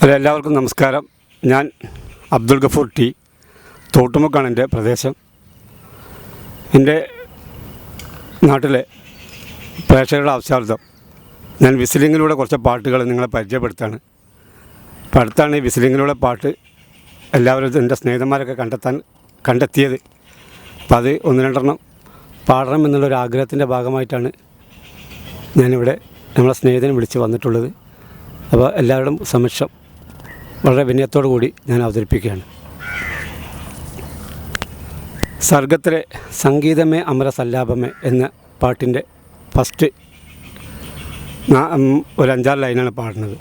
Hello, എല്ലാവർക്കും നമസ്കാരം. ഞാൻ അബ്ദുൽ ഗഫൂർ ടി. തോട്ടുമുക്കാണ് എൻ്റെ പ്രദേശം. എൻ്റെ നാട്ടിലെ പ്രേക്ഷകരുടെ ആവശ്യാർത്ഥം ഞാൻ വിസിലിങ്ങിലൂടെ കുറച്ച് പാട്ടുകൾ നിങ്ങളെ പരിചയപ്പെടുത്താണ്. അപ്പോൾ അടുത്താണ് ഈ വിസിലിങ്ങിലൂടെ പാട്ട് എല്ലാവരും എൻ്റെ സ്നേഹിതന്മാരൊക്കെ കണ്ടെത്തിയത്. അപ്പോൾ അത് ഒന്ന് രണ്ടെണ്ണം പാടണം എന്നുള്ളൊരു ആഗ്രഹത്തിൻ്റെ ഭാഗമായിട്ടാണ് ഞാനിവിടെ നമ്മളെ സ്നേഹിതനെ വിളിച്ച് വന്നിട്ടുള്ളത്. അപ്പോൾ എല്ലാവരുടെയും സമക്ഷം വളരെ വിനയത്തോടു കൂടി ഞാൻ അവതരിപ്പിക്കുകയാണ്. സർഗത്തിലെ സംഗീതമേ അമര സല്ലാപമേ എന്ന പാട്ടിൻ്റെ ഫസ്റ്റ് ഒരു 5-6 ലൈനാണ് പാടുന്നത്.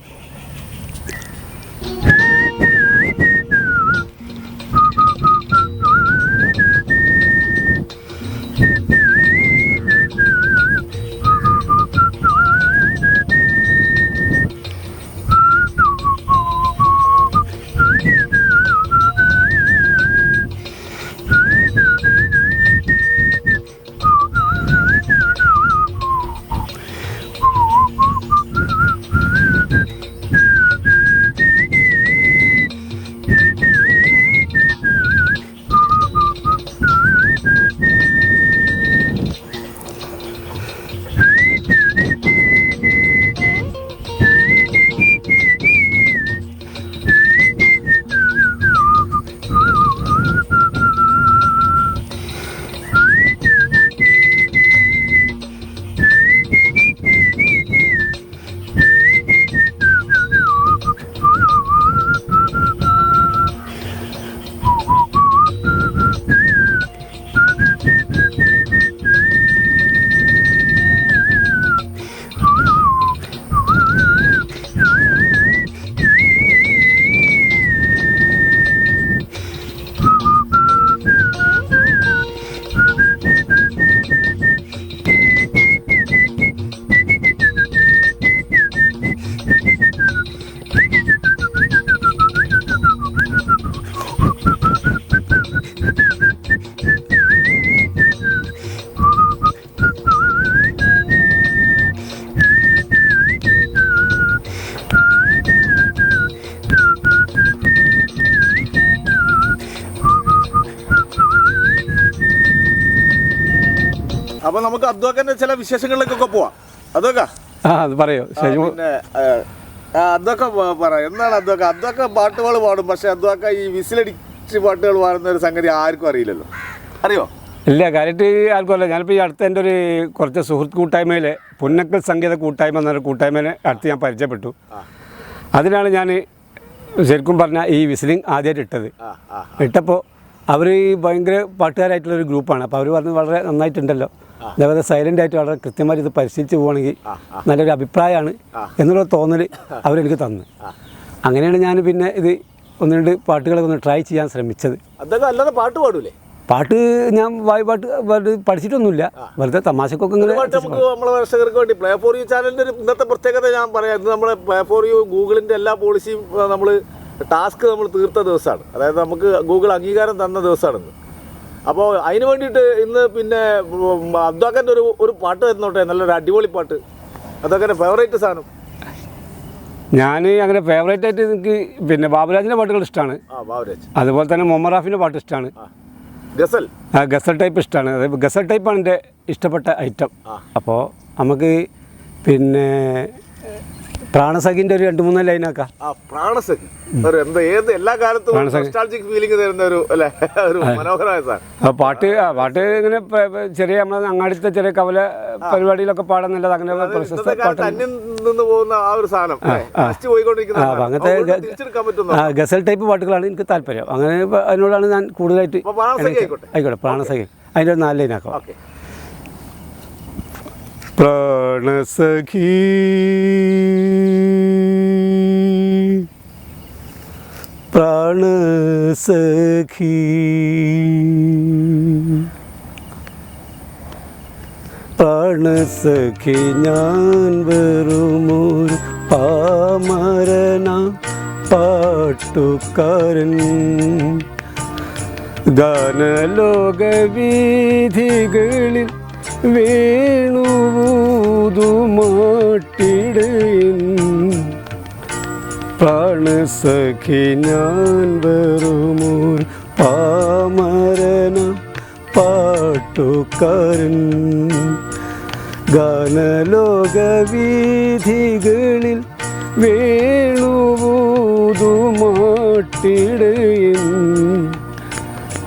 അപ്പോൾ നമുക്ക് അദ്വാക്കൻ്റെ ചില വിശേഷങ്ങളിലേക്കൊക്കെ പോവാം. അതൊക്കെ അത് പറയോ? പിന്നെ അതൊക്കെ പറയാം. എന്താണ് അദ്വാക്ക പാട്ടുകൾ പാടും, പക്ഷെ അദ്വാക്ക ഈ വിസിലടിച്ച് പാട്ടുകൾ പാടുന്ന ഒരു സംഗതി ആർക്കും അറിയില്ലല്ലോ. അറിയോ? ഇല്ല, കാര്യമായിട്ട് ആർക്കും അല്ല. ഞാനിപ്പോൾ ഈ അടുത്ത എൻ്റെ ഒരു കുറച്ച് സുഹൃത്ത് കൂട്ടായ്മയിൽ പുന്നക്കൽ സംഗീത കൂട്ടായ്മ എന്നൊരു കൂട്ടായ്മേനെ അടുത്ത് ഞാൻ പരിചയപ്പെട്ടു. അതിനാണ് ഞാൻ ശരിക്കും പറഞ്ഞാൽ ഈ വിസിലിംഗ് ആദ്യമായിട്ട് ഇട്ടപ്പോൾ അവർ ഭയങ്കര പാട്ടുകാരായിട്ടുള്ളൊരു ഗ്രൂപ്പാണ്. അപ്പോൾ അവർ പറഞ്ഞത് വളരെ നന്നായിട്ടുണ്ടല്ലോ, അതേപോലെ സൈലൻ്റ് ആയിട്ട് വളരെ കൃത്യമായിട്ട് ഇത് പരിശീലിച്ച് പോവുകയാണെങ്കിൽ നല്ലൊരു അഭിപ്രായമാണ് എന്നുള്ള തോന്നൽ അവരെനിക്ക് തന്നു. അങ്ങനെയാണ് ഞാൻ പിന്നെ ഇത് 1-2 പാട്ടുകളൊക്കെ ഒന്ന് ട്രൈ ചെയ്യാൻ ശ്രമിച്ചത്. അതൊക്കെ അല്ലാതെ പാട്ട് പാടൂലേ? പാട്ട് ഞാൻ പാട്ട് പഠിച്ചിട്ടൊന്നുമില്ല, വെറുതെ തമാശക്കൊക്കെ ഇങ്ങനെ. നമുക്ക് നമ്മളെ പ്രേക്ഷകർക്ക് വേണ്ടി പ്ലേ ഫോർ യു ചാനലിൻ്റെ ഒരു ഇന്നത്തെ പ്രത്യേകത ഞാൻ പറയാം. ഇന്ന് നമ്മളെ പ്ലേ ഫോർ യു ഗൂഗിളിൻ്റെ എല്ലാ പോളിസിയും നമ്മൾ ടാസ്ക് നമ്മൾ തീർത്ത ദിവസമാണ്. അതായത് നമുക്ക് ഗൂഗിൾ അംഗീകാരം തന്ന ദിവസമാണിന്ന്. അപ്പോൾ അതിന് വേണ്ടിയിട്ട് ഇന്ന് പിന്നെ അദ്വാക്കൻ്റെ ഒരു പാട്ട് തരുന്നോട്ടെ, നല്ലൊരു അടിപൊളി പാട്ട്. അതൊക്കെ ഫേവറേറ്റ് സാധനം. ഞാൻ അങ്ങനെ ഫേവറേറ്റ് ആയിട്ട് എനിക്ക് പിന്നെ ബാബുരാജിൻ്റെ പാട്ടുകൾ ഇഷ്ടമാണ്. ബാബുരാജ്. അതുപോലെ തന്നെ മുഹമ്മദ് റാഫിൻ്റെ പാട്ട് ഇഷ്ടമാണ്. ഗസൽ ഗസൽ ടൈപ്പ് ഇഷ്ടമാണ്. അതായത് ഗസൽ ടൈപ്പാണ് എൻ്റെ ഇഷ്ടപ്പെട്ട ഐറ്റം. അപ്പോൾ നമുക്ക് പിന്നെ പ്രാണസഖിൻ്റെ ഒരു 2-3 ലൈനാക്കാം. പ്രാണസഖി ഏത് എല്ലാ കാലത്തും നൊസ്റ്റാൾജിക് ഫീലിംഗ് തരുന്ന ഒരു അല്ലേ, ഒരു മനോഹരമായ സാധനം. പാട്ട് ഇങ്ങനെ ചെറിയ നമ്മളെ അങ്ങാടിത്തെ ചെറിയ കവല പരിപാടിയിലൊക്കെ പാടുന്നില്ല. അങ്ങനെ അന്യം നിന്ന് പോകുന്ന ആ ഒരു സാധനം അങ്ങനത്തെ ഗസൽ ടൈപ്പ് പാട്ടുകളാണ് എനിക്ക് താല്പര്യം. അങ്ങനെ അതിനോടാണ് ഞാൻ കൂടുതലായിട്ട്. ആയിക്കോട്ടെ, പ്രാണസഖി അതിൻ്റെ ഒരു 4 ലൈനാക്കാം. പ്രാണസഖി പ്രാണസഖി പ്രാണസഖി ഞാൻ വെറുമൊരു പാമരന പാട്ടുകാരൻ ഗാനലോകവീഥികളിൽ വേണുവൂതുമാട്ടിടയൻ പ്രാണസഖി ഞാൻ വെറുമൊരു പാമരന പാട്ടുകാരൻ ഗാനലോക വീഥികളിൽ വേണുവൂതുമാട്ടിടയൻ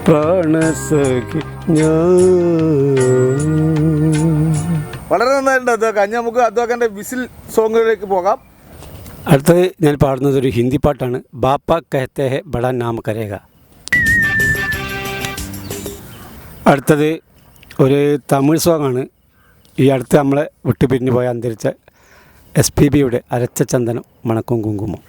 പ്രാണസഖി ഞാൻ. വളരെ നന്നായിട്ടുണ്ട് അദ്വാക്ക. ഇനി നമുക്ക് അദ്വാക്കൻ്റെ വിസിൽ സോങ്ങുകളിലേക്ക് പോകാം. അടുത്തത് ഞാൻ പാടുന്നത് ഒരു ഹിന്ദി പാട്ടാണ്. ബാപ്പ കഹത്തെ ഹെ ബഡാ നാം കരേഗ. അടുത്തത് ഒരു തമിഴ് സോങ്ങാണ്. ഈ അടുത്ത് നമ്മളെ വിട്ടുപിരിഞ്ഞു പോയ അന്തരിച്ച SPBയുടെ അരച്ച ചന്ദനം മണക്കും കുങ്കുമം.